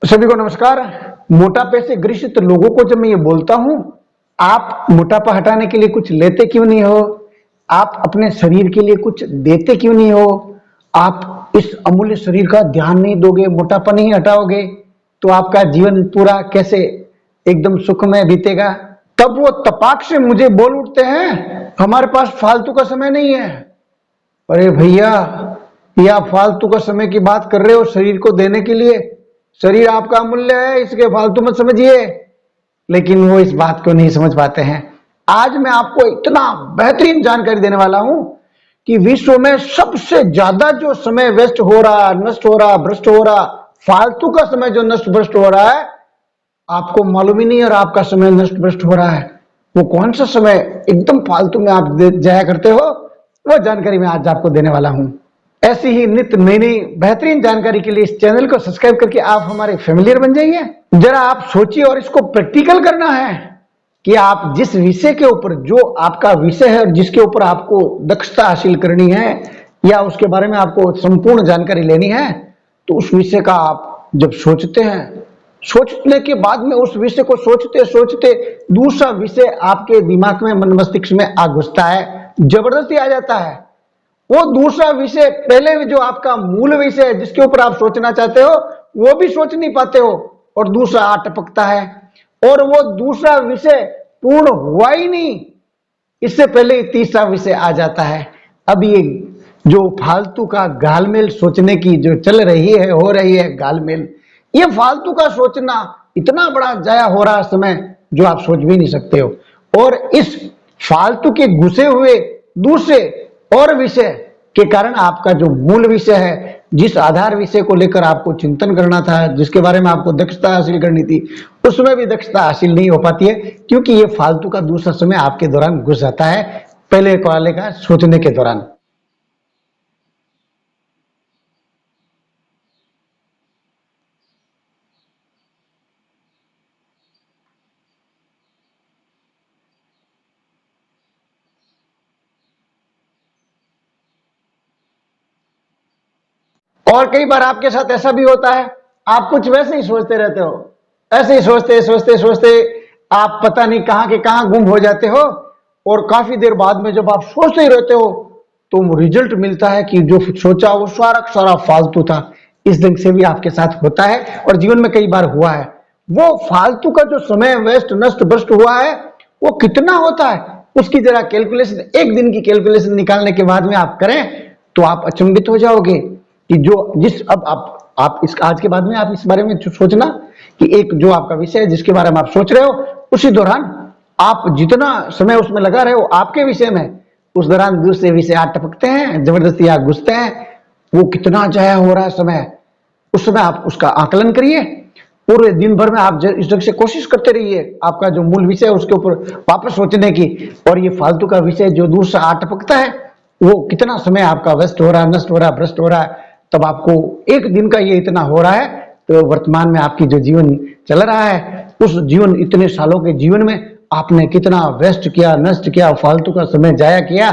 सभी को नमस्कार। मोटापे से ग्रसित लोगों को जब मैं ये बोलता हूं, आप मोटापा हटाने के लिए कुछ लेते क्यों नहीं हो, आप अपने शरीर के लिए कुछ देते क्यों नहीं हो, आप इस अमूल्य शरीर का ध्यान नहीं दोगे, मोटापा नहीं हटाओगे, तो आपका जीवन पूरा कैसे एकदम सुखमय बीतेगा। तब वो तपाक से मुझे बोल उठते हैं, हमारे पास फालतू का समय नहीं है। अरे भैया, ये आप फालतू का समय की बात कर रहे हो शरीर को देने के लिए। शरीर आपका अमूल्य है, इसके फालतू मत समझिए। लेकिन वो इस बात को नहीं समझ पाते हैं। आज मैं आपको इतना बेहतरीन जानकारी देने वाला हूं कि विश्व में सबसे ज्यादा जो समय वेस्ट हो रहा, नष्ट हो रहा, भ्रष्ट हो रहा, फालतू का समय जो नष्ट भ्रष्ट हो रहा है, आपको मालूम ही नहीं और आपका समय नष्ट भ्रष्ट हो रहा है। वो कौन सा समय एकदम फालतू में आप जाया करते हो, वो जानकारी मैं आज आपको देने वाला हूं। ऐसी ही नित्य नई नई बेहतरीन जानकारी के लिए इस चैनल को सब्सक्राइब करके आप हमारे फैमिलियर बन जाइए। जरा आप सोचिए और इसको प्रैक्टिकल करना है कि आप जिस विषय के ऊपर, जो आपका विषय है और जिसके ऊपर आपको दक्षता हासिल करनी है या उसके बारे में आपको संपूर्ण जानकारी लेनी है, तो उस विषय का आप जब सोचते हैं, सोचने के बाद में उस विषय को सोचते सोचते दूसरा विषय आपके दिमाग में, मन मस्तिष्क में आ घुसता है, जबरदस्ती आ जाता है। वो दूसरा विषय पहले जो आपका मूल विषय है जिसके ऊपर आप सोचना चाहते हो, वो भी सोच नहीं पाते हो और दूसरा आ टपकता है और वो दूसरा विषय पूर्ण हुआ ही नहीं, इससे पहले तीसरा विषय आ जाता है। अब ये जो फालतू का गालमेल सोचने की जो चल रही है, हो रही है गालमेल, ये फालतू का सोचना इतना बड़ा जाया हो रहा समय जो आप सोच भी नहीं सकते हो। और इस फालतू के घुसे हुए दूसरे और विषय के कारण आपका जो मूल विषय है, जिस आधार विषय को लेकर आपको चिंतन करना था, जिसके बारे में आपको दक्षता हासिल करनी थी, उसमें भी दक्षता हासिल नहीं हो पाती है, क्योंकि ये फालतू का दूसरा समय आपके दौरान घुस जाता है पहले वाले का सोचने के दौरान। और कई बार आपके साथ ऐसा भी होता है, आप कुछ वैसे ही सोचते रहते हो, ऐसे ही सोचते सोचते सोचते आप पता नहीं कहां के कहां गुम हो जाते हो और काफी देर बाद में जब आप सोचते ही रहते हो तो रिजल्ट मिलता है कि जो सोचा वो सारा सारा फालतू था। इस ढंग से भी आपके साथ होता है और जीवन में कई बार हुआ है। वो फालतू का जो समय वेस्ट, नष्ट भ्रष्ट हुआ है, वो कितना होता है, उसकी जरा कैलकुलेशन, एक दिन की कैलकुलेशन निकालने के बाद में आप करें तो आप अचंभित हो जाओगे कि जो जिस अब आप इस आज के बाद में आप इस बारे में सोचना कि एक जो आपका विषय है जिसके बारे में आप सोच रहे हो, उसी दौरान आप जितना समय उसमें लगा रहे हो आपके विषय में, उस दौरान दूसरे विषय आ टपकते हैं, जबरदस्ती आ घुसते हैं। वो कितना जाया हो रहा है समय, उस समय आप उसका आकलन करिए। पूरे दिन भर में आप इस ढंग से कोशिश करते रहिए आपका जो मूल विषय है उसके ऊपर वापस सोचने की, और ये फालतू का विषय जो दूर से आ टपकता है, वो कितना समय आपका व्यस्त हो रहा है, नष्ट हो रहा है, भ्रष्ट हो रहा है। तब आपको एक दिन का ये इतना हो रहा है, तो वर्तमान में आपकी जो जीवन चल रहा है, उस जीवन, इतने सालों के जीवन में आपने कितना वेस्ट किया, नष्ट किया, फालतू का समय जाया किया,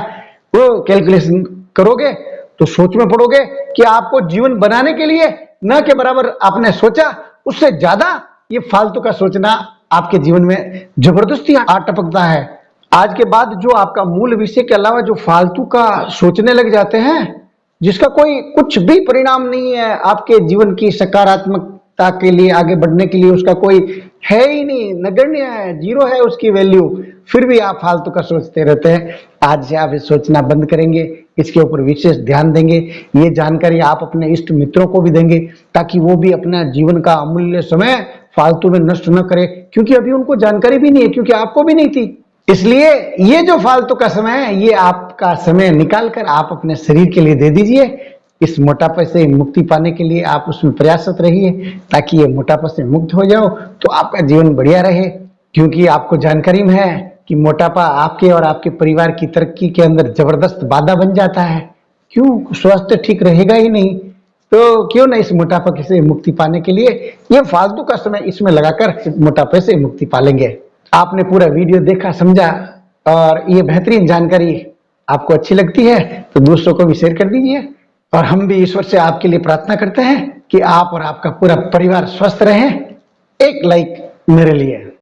वो कैलकुलेशन करोगे तो सोच में पड़ोगे कि आपको जीवन बनाने के लिए न के बराबर आपने सोचा, उससे ज्यादा ये फालतू का सोचना आपके जीवन में जबरदस्ती आ टपकता है। आज के बाद जो आपका मूल विषय के अलावा जो फालतू का सोचने लग जाते हैं, जिसका कोई कुछ भी परिणाम नहीं है आपके जीवन की सकारात्मकता के लिए, आगे बढ़ने के लिए उसका कोई है ही नहीं, नगण्य है, जीरो है उसकी वैल्यू, फिर भी आप फालतू का सोचते रहते हैं। आज से आप सोचना बंद करेंगे, इसके ऊपर विशेष ध्यान देंगे, ये जानकारी आप अपने इष्ट मित्रों को भी देंगे ताकि वो भी अपना जीवन का अमूल्य समय फालतू में नष्ट न करे, क्योंकि अभी उनको जानकारी भी नहीं है, क्योंकि आपको भी नहीं थी। इसलिए ये जो फालतू का समय है, ये आपका समय निकालकर आप अपने शरीर के लिए दे दीजिए। इस मोटापे से मुक्ति पाने के लिए आप उसमें प्रयासरत रहिए ताकि ये मोटापा से मुक्त हो जाओ, तो आपका जीवन बढ़िया रहे। क्योंकि आपको जानकारी में है कि मोटापा आपके और आपके परिवार की तरक्की के अंदर जबरदस्त बाधा बन जाता है। क्यों, स्वास्थ्य ठीक रहेगा ही नहीं, तो क्यों ना इस मोटापा से मुक्ति पाने के लिए ये फालतू का समय इसमें लगाकर मोटापे से मुक्ति पालेंगे। आपने पूरा वीडियो देखा, समझा, और ये बेहतरीन जानकारी आपको अच्छी लगती है तो दूसरों को भी शेयर कर दीजिए। और हम भी ईश्वर से आपके लिए प्रार्थना करते हैं कि आप और आपका पूरा परिवार स्वस्थ रहें। एक लाइक मेरे लिए।